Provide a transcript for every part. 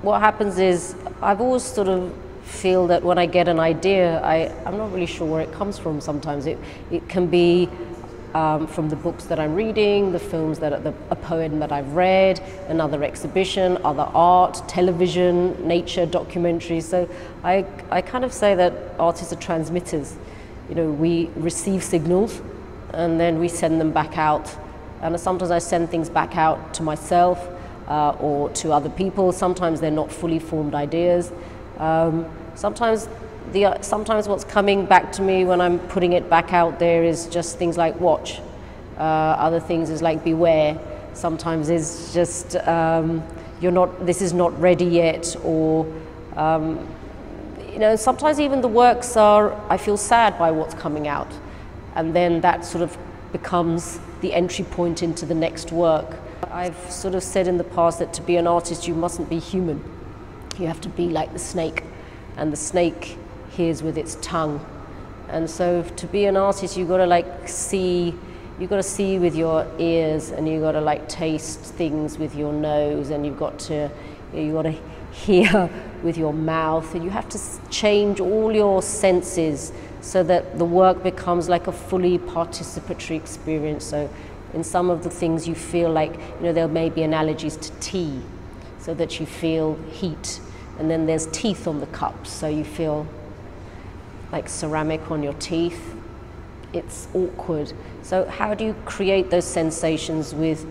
what happens is I've always sort of feel that when I get an idea, I'm not really sure where it comes from sometimes. It can be from the books that I'm reading, the films a poem that I've read, another exhibition, other art, television, nature, documentaries. So I kind of say that artists are transmitters. You know, we receive signals and then we send them back out. And sometimes I send things back out to myself or to other people. Sometimes they're not fully formed ideas. Sometimes what's coming back to me when I'm putting it back out there is just things like watch. Other things is like beware. Sometimes it's just this is not ready yet, or you know, sometimes even the works I feel sad by what's coming out, and then that sort of becomes the entry point into the next work. I've sort of said in the past that to be an artist you mustn't be human. You have to be like the snake, and the snake hears with its tongue. And so to be an artist, you've got to like see, you've got to see with your ears, and you've got to like taste things with your nose, and you've got to hear with your mouth, and you have to change all your senses so that the work becomes like a fully participatory experience. So in some of the things you feel like, you know, there may be analogies to tea, so that you feel heat, and then there's teeth on the cups, so you feel like ceramic on your teeth. It's awkward. So how do you create those sensations with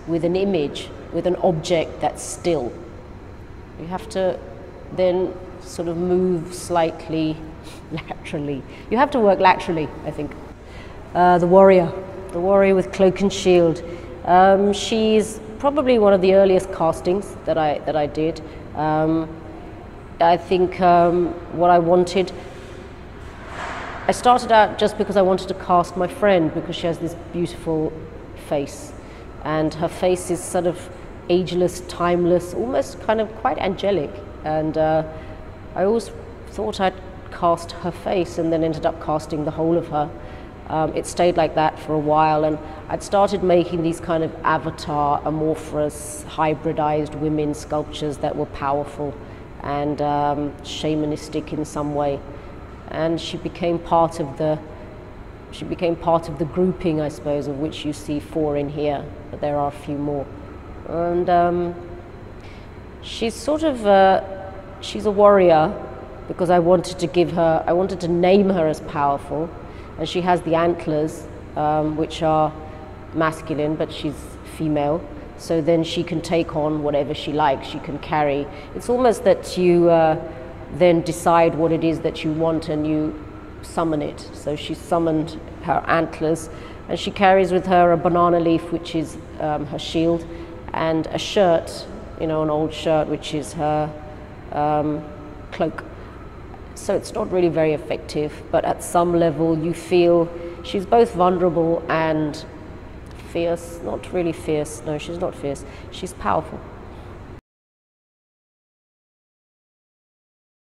an image, with an object that's still? You have to then sort of move slightly laterally. You have to work laterally, I think. The warrior with cloak and shield. She's probably one of the earliest castings that I did. I think what I wanted, I started out just because I wanted to cast my friend, because she has this beautiful face, and her face is sort of ageless, timeless, almost kind of quite angelic, and I always thought I'd cast her face, and then ended up casting the whole of her. It stayed like that for a while, and I'd started making these kind of avatar, amorphous, hybridized women sculptures that were powerful and shamanistic in some way. And she became part of the grouping, I suppose, of which you see 4 in here, but there are a few more. And she's sort of she's a warrior, because I wanted to name her as powerful. And she has the antlers, which are masculine, but she's female. So then she can take on whatever she likes, she can carry. It's almost that you then decide what it is that you want and you summon it. So she summoned her antlers, and she carries with her a banana leaf, which is her shield, and a shirt, you know, an old shirt, which is her cloak. So it's not really very effective, but at some level you feel she's both vulnerable and fierce. Not really fierce, no, she's not fierce. She's powerful.